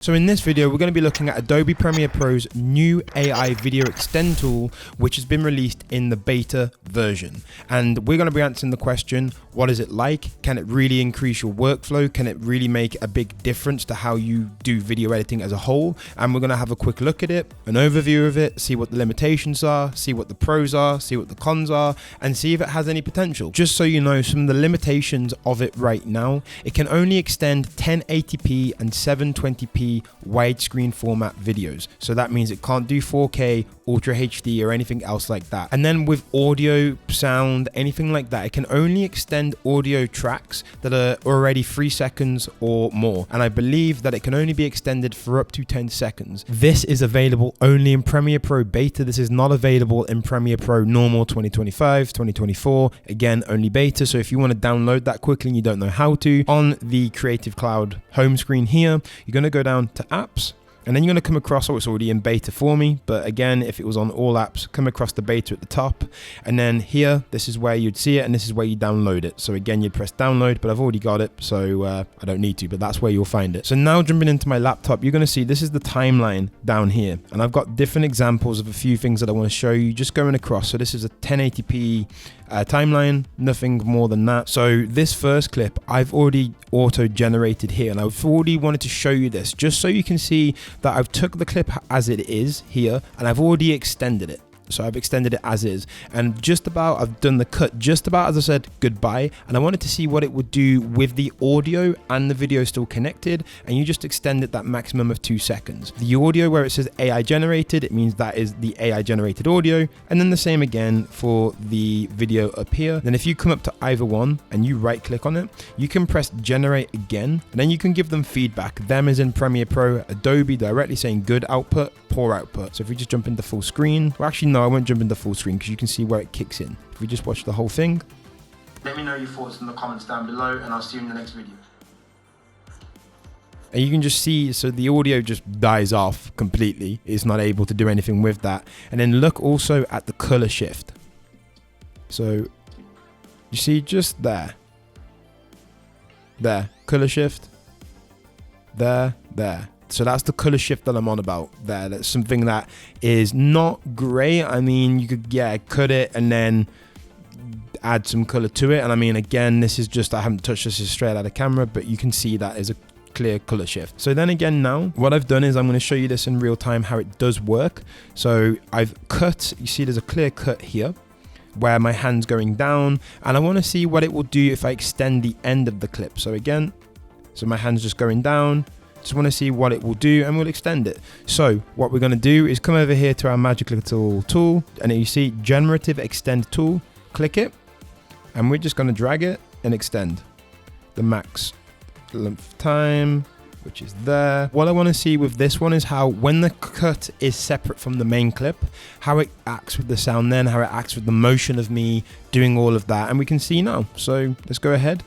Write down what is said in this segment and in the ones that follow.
So in this video, we're going to be looking at Adobe Premiere Pro's new AI video extend tool, which has been released in the beta version. And we're going to be answering the question, what is it like? Can it really increase your workflow? Can it really make a big difference to how you do video editing as a whole? And we're going to have a quick look at it, an overview of it, see what the limitations are, see what the pros are, see what the cons are, and see if it has any potential. Just so you know, some of the limitations of it right now, it can only extend 1080p and 720p widescreen format videos. So that means it can't do 4K, Ultra HD, or anything else like that. And then with audio, sound, anything like that, it can only extend audio tracks that are already 3 seconds or more. And I believe that it can only be extended for up to 10 seconds. This is available only in Premiere Pro Beta. This is not available in Premiere Pro Normal 2025, 2024. Again, only beta. So if you want to download that quickly and you don't know how to, on the Creative Cloud home screen here, you're going to go down to apps, and then you're going to come across, oh, it's already in beta for me, but again, if it was on all apps, come across the beta at the top, and then here, this is where you'd see it, and this is where you download it. So again, you'd press download, but I've already got it, so I don't need to, but that's where you'll find it. So now jumping into my laptop, you're going to see this is the timeline down here, and I've got different examples of a few things that I want to show you, just going across. So this is a 1080p timeline, nothing more than that. So this first clip I've already auto-generated here, and I've already wanted to show you this just so you can see that I've took the clip as it is here and I've already extended it. So I've extended it as is, and just about I've done the cut just about as I said goodbye, and I wanted to see what it would do with the audio and the video still connected, and you just extend it that maximum of 2 seconds. The audio where it says AI generated, it means that is the AI generated audio, and then the same again for the video up here. Then if you come up to either one and you right click on it, you can press generate again, and then you can give them feedback. Them is in Premiere Pro, Adobe directly saying good output, poor output. So if we just jump into full screen, well actually no, I won't jump into full screen because you can see where it kicks in. If we just watch the whole thing. Let me know your thoughts in the comments down below, and I'll see you in the next video. And you can just see, so the audio just dies off completely. It's not able to do anything with that. And then look also at the color shift. So you see just there, color shift, there. So that's the color shift that I'm on about there. That's something that is not great. I mean, you could, cut it and then add some color to it. And I mean, again, this is just, I haven't touched this, is straight out of camera, but you can see that is a clear color shift. So then again, now what I've done is I'm going to show you this in real time, how it does work. So I've cut, you see there's a clear cut here where my hand's going down, and I want to see what it will do if I extend the end of the clip. So again, so my hand's just going down. Just want to see what it will do, and we'll extend it. So what we're going to do is come over here to our magic little tool, and you see Generative Extend Tool, click it, and we're just going to drag it and extend the max length time, which is there. What I want to see with this one is how when the cut is separate from the main clip, how it acts with the sound then, how it acts with the motion of me doing all of that, and we can see now. So let's go ahead.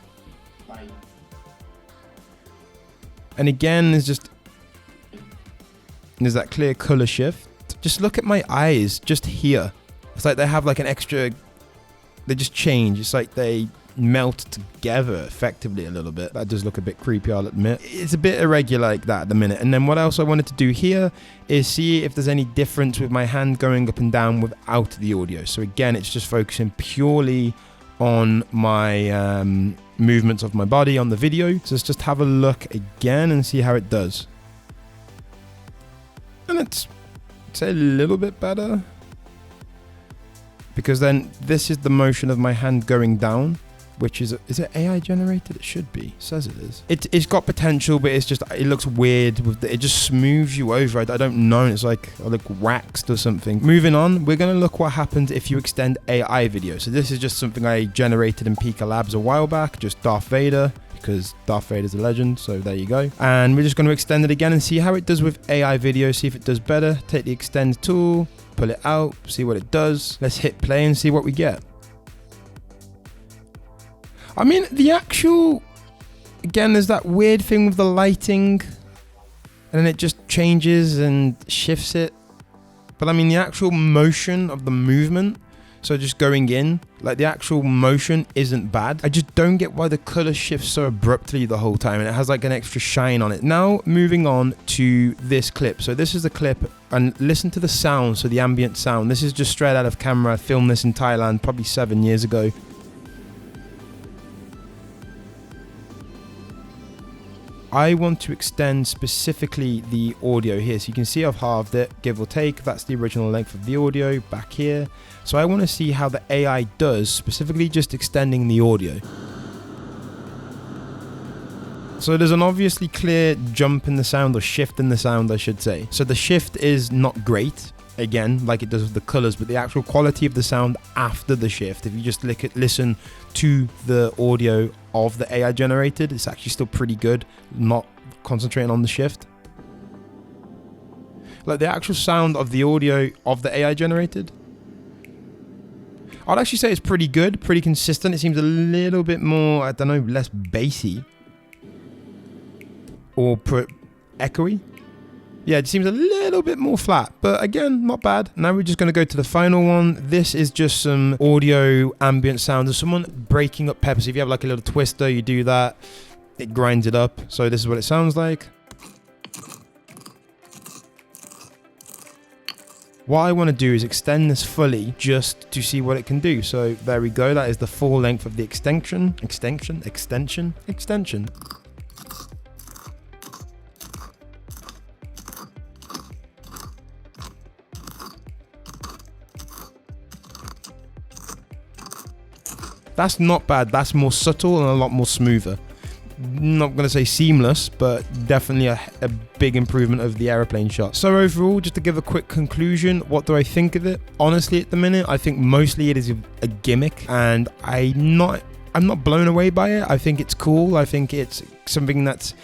And again, there's that clear color shift. Just look at my eyes just here. It's like they have like an extra, they just change. It's like they melt together effectively a little bit. That does look a bit creepy, I'll admit. It's a bit irregular like that at the minute. And then what else I wanted to do here is see if there's any difference with my hand going up and down without the audio. So again, it's just focusing purely on my movements of my body on the video. So let's just have a look again and see how it does. And it's a little bit better, because then this is the motion of my hand going down, which is it AI generated? It should be. It says it is. It's got potential, but it's just, it looks weird with it just smooths you over. I don't know. It's like I look waxed or something. Moving on, we're gonna look what happens if you extend AI video. So this is just something I generated in Pika Labs a while back, just Darth Vader, because Darth Vader's a legend. So there you go. And we're just going to extend it again and see how it does with AI video. See if it does better. Take the extend tool, pull it out, see what it does. Let's hit play and see what we get. I mean, the actual, again, there's that weird thing with the lighting, and then it just changes and shifts it. But I mean, the actual motion of the movement So just going in, like the actual motion isn't bad. I just don't get why the color shifts so abruptly the whole time and it has like an extra shine on it. Now moving on to this clip. So this is the clip and listen to the sound. So the ambient sound, this is just straight out of camera. I filmed this in Thailand probably 7 years ago. I want to extend specifically the audio here. So you can see I've halved it, give or take. That's the original length of the audio back here. So I want to see how the AI does, specifically just extending the audio. So there's an obviously clear jump in the sound, or shift in the sound, I should say. So the shift is not great, again, like it does with the colors, but the actual quality of the sound after the shift, if you just listen to the audio of the AI generated, it's actually still pretty good, not concentrating on the shift. Like the actual sound of the audio of the AI generated, I'd actually say it's pretty good, pretty consistent. It seems a little bit more, I don't know, less bassy or echoey. Yeah, it seems a little bit more flat, but again, not bad. Now we're just going to go to the final one. This is just some audio ambient sound of someone breaking up peppers. If you have like a little twister, you do that, it grinds it up. So this is what it sounds like. What I want to do is extend this fully just to see what it can do. So there we go. That is the full length of the extension. That's not bad. That's more subtle and a lot more smoother. Not going to say seamless, but definitely a big improvement of the airplane shot. So overall, just to give a quick conclusion, what do I think of it? Honestly, at the minute, I think mostly it is a gimmick, and I'm not blown away by it. I think it's cool. I think it's something that's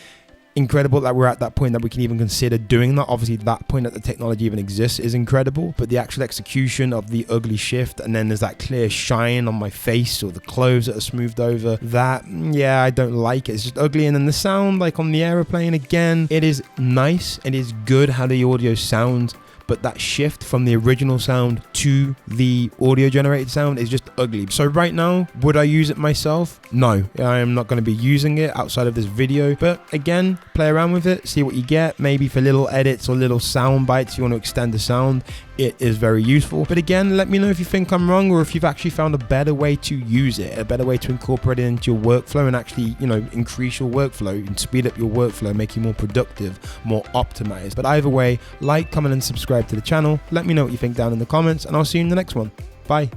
incredible that we're at that point that we can even consider doing that. Obviously, that point that the technology even exists is incredible, but the actual execution of the ugly shift, and then there's that clear shine on my face or the clothes that are smoothed over, that, yeah, I don't like it. It's just ugly. And then the sound, like on the aeroplane, again, it is nice. It is good how the audio sounds, but that shift from the original sound to the audio generated sound is just ugly. So right now, would I use it myself? No, I am not going to be using it outside of this video. But again, play around with it, see what you get. Maybe for little edits or little sound bites, you want to extend the sound, it is very useful. But again, let me know if you think I'm wrong, or if you've actually found a better way to use it, a better way to incorporate it into your workflow and actually, you know, increase your workflow and speed up your workflow, make you more productive, more optimized. But either way, like, comment, and subscribe to the channel. Let me know what you think down in the comments, and I'll see you in the next one. Bye.